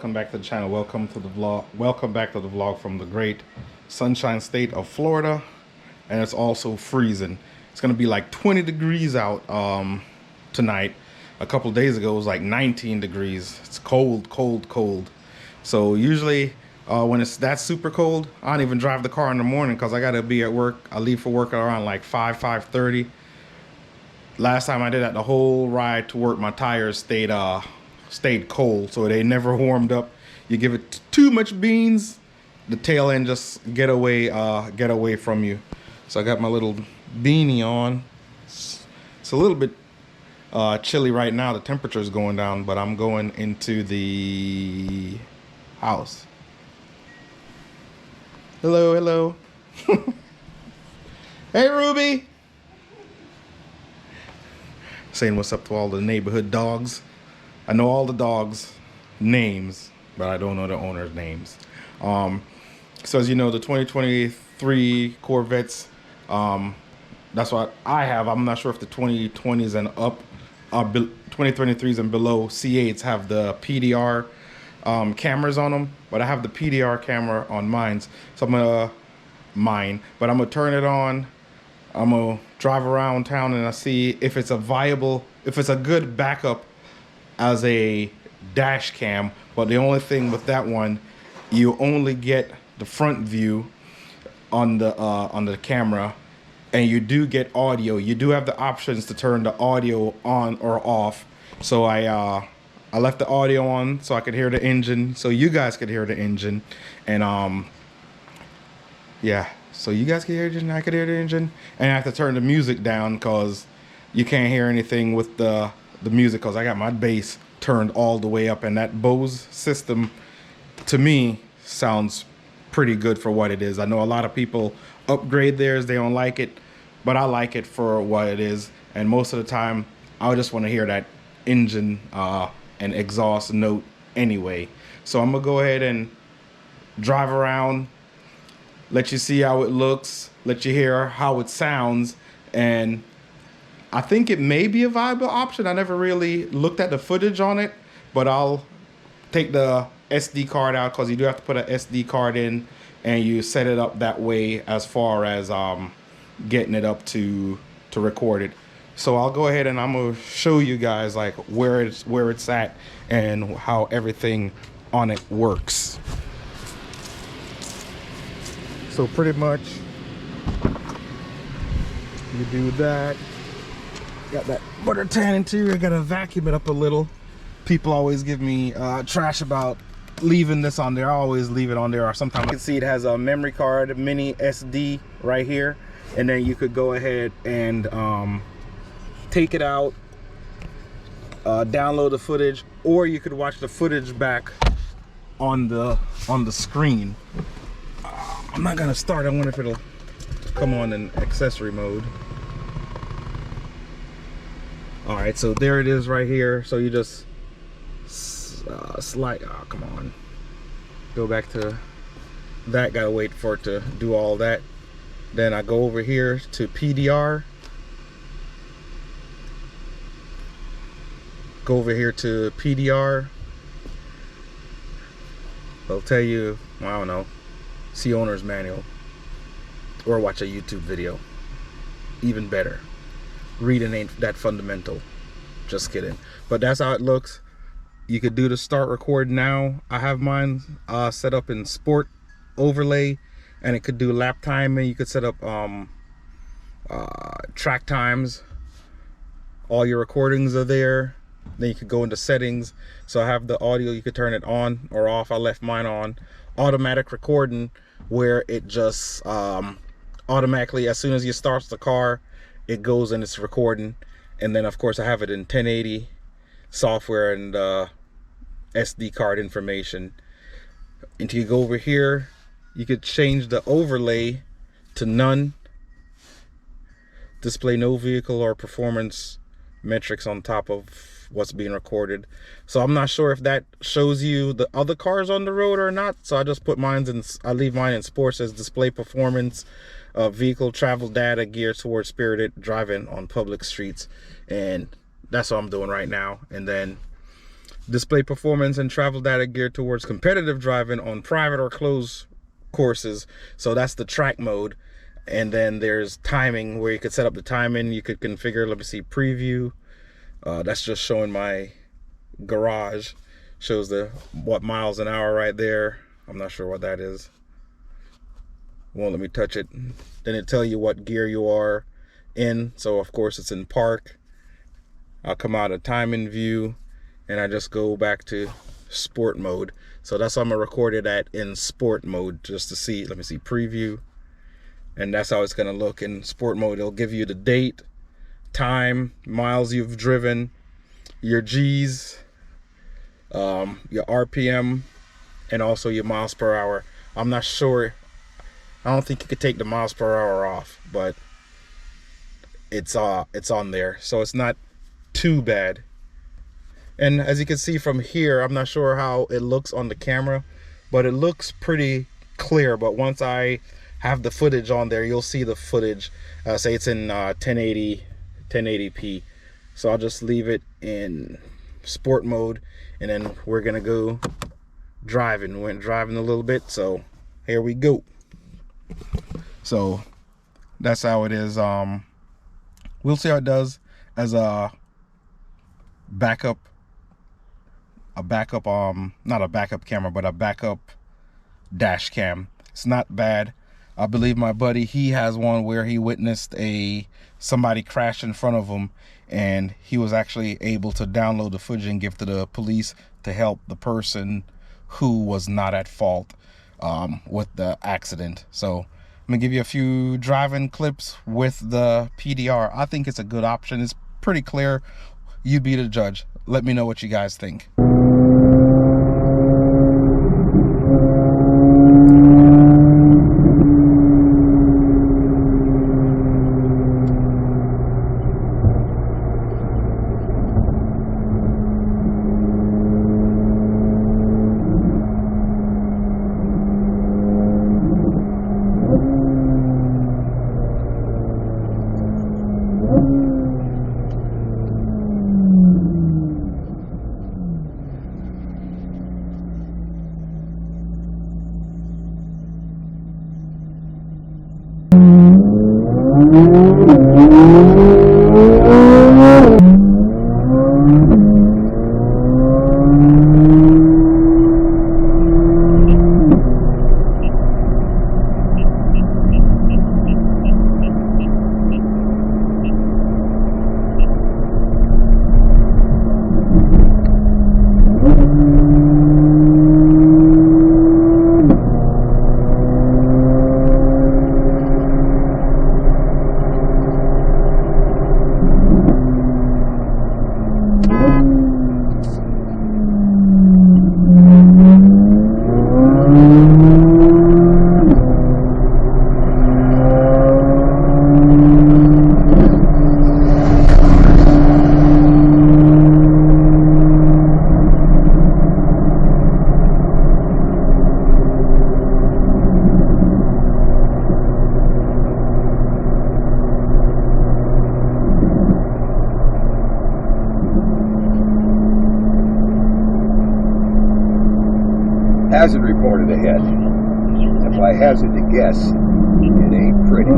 welcome back to the channel. Welcome to the vlog. Welcome back to the vlog from the great sunshine state of Florida. And it's also freezing. It's gonna be like 20 degrees out tonight. A couple of days ago it was like 19 degrees. It's cold. So usually when it's that super cold, I don't even drive the car in the morning because I gotta be at work. I leave for work around like 5:30. Last time I did that, the whole ride to work, my tires stayed cold, so they never warmed up. You give it too much beans, the tail end just get away from you. So I got my little beanie on. It's a little bit chilly right now. The temperature is going down, but I'm going into the house. Hello. Hey, Ruby. Saying what's up to all the neighborhood dogs. I know all the dogs' names, but I don't know the owners' names. So as you know, the 2023 Corvettes, that's what I have. I'm not sure if the 2020s and up, 2023s and below C8s have the PDR cameras on them, but I have the PDR camera on mine. So I'm gonna turn it on. I'm gonna drive around town and I see if it's a good backup as a dash cam. But the only thing with that one, you only get the front view on the camera, and you do get audio. You do have the options to turn the audio on or off. So I left the audio on so I could hear the engine, so you guys could hear the engine, and yeah. So you guys can hear the engine, I could hear the engine, and I have to turn the music down because you can't hear anything with the music because I got my bass turned all the way up, and that Bose system to me sounds pretty good for what it is. I know a lot of people upgrade theirs, they don't like it, but I like it for what it is, and most of the time I just want to hear that engine and exhaust note anyway. So I'm gonna go ahead and drive around, let you see how it looks, let you hear how it sounds, and I think it may be a viable option. I never really looked at the footage on it, but I'll take the SD card out because you do have to put an SD card in, and you set it up that way as far as getting it up to record it. So I'll go ahead and I'm gonna show you guys like where it's at and how everything on it works. So pretty much you do that. Got that butter tan interior, gotta vacuum it up a little. People always give me trash about leaving this on there. I always leave it on there, or sometimes you can see it has a memory card, mini SD right here, and then you could go ahead and take it out, download the footage, or you could watch the footage back on the screen. I'm not gonna start. I wonder if it'll come on in accessory mode. All right, so there it is right here. So you just slide. Oh, come on. Go back to that. Gotta wait for it to do all that. Then I go over here to PDR. Go over here to PDR. They'll tell you, I don't know, see owner's manual or watch a YouTube video. Even better. Reading ain't that fundamental. Just kidding. But that's how it looks. You could do the start record now. I have mine set up in sport overlay, and it could do lap time, and you could set up track times. All your recordings are there. Then you could go into settings. So I have the audio, you could turn it on or off. I left mine on. Automatic recording, where it just automatically, as soon as you start the car, it goes and it's recording. And then of course I have it in 1080 software and SD card information. And you go over here, you could change the overlay to none. Display no vehicle or performance metrics on top of what's being recorded. So I'm not sure if that shows you the other cars on the road or not. So I just put mine in, I leave mine in sports as display performance, vehicle travel data geared towards spirited driving on public streets. And that's what I'm doing right now. And then display performance and travel data geared towards competitive driving on private or closed courses. So that's the track mode. And then there's timing, where you could set up the timing. You could configure, let me see, preview. That's just showing my garage. Shows the what miles an hour right there. I'm not sure what that is. Won't let me touch it. Then it tell you what gear you are in. So of course it's in park. I'll come out of timing view, and I just go back to sport mode. So that's how I'm gonna record it at, in sport mode, just to see. Let me see, preview, and that's how it's gonna look in sport mode. It'll give you the date, time, miles you've driven, your G's, your RPM, and also your miles per hour. I'm not sure, I don't think you could take the miles per hour off, but it's on there, so it's not too bad. And as you can see from here, I'm not sure how it looks on the camera, but it looks pretty clear. But once I have the footage on there, you'll see the footage. Say it's in 1080p. So I'll just leave it in sport mode, and then we're gonna go driving. We went driving a little bit, so here we go. So that's how it is. We'll see how it does as a backup, not a backup camera, but a backup dash cam. It's not bad. I believe my buddy, he has one where he witnessed somebody crash in front of him, and he was actually able to download the footage and give to the police to help the person who was not at fault with the accident. So I'm gonna give you a few driving clips with the PDR. I think it's a good option. It's pretty clear. You be the judge. Let me know what you guys think. Hazard reported ahead. If I hazard to guess, it ain't pretty.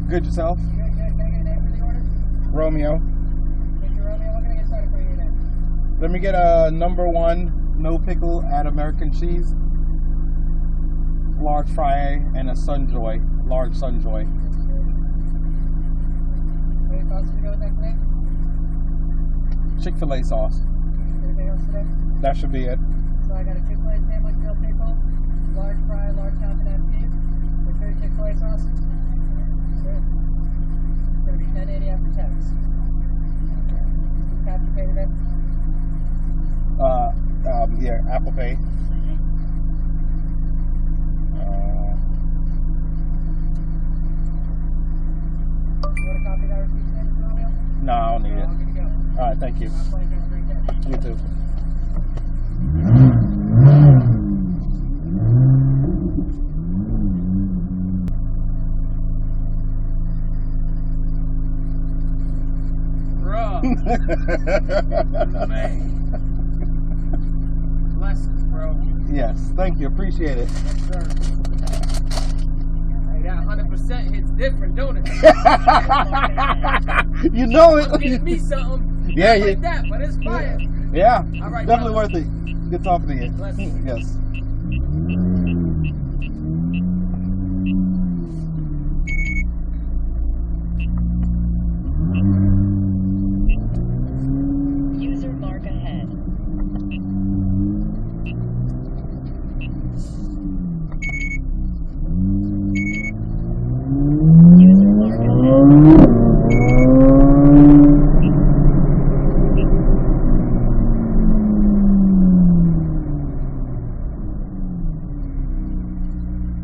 Good, yourself? Good. Can I get a name for the order? Romeo. Mr. Romeo, what can I get started for you today? Let me get a #1 no pickle, add American cheese, large fry, and a Sunjoy, large Sunjoy. Any sauces to go with that today? Chick-fil-A sauce. Anything else today? That should be it. So I got a Chick-fil-A sandwich, no pickle, large fry, large half and half beef, with 36 soy sauces. Sure. It's going to be $10.80 after tax. Tap to pay today? Yeah, Apple Pay. You want a copy of that receipt, Mr. Romeo? No, I don't need it. All good to go. All right, thank you. My pleasure. Have a great day. You too. Bro. Man. Blessings, bro. Yes, thank you. Appreciate it. Yes, sir. Hey, that 100% hits different, don't it? You know it. Give me something. Yeah, Like yeah. that, but it's fire. Yeah, All right, definitely brother. worth it. Good talking to you. Blessings. Yes.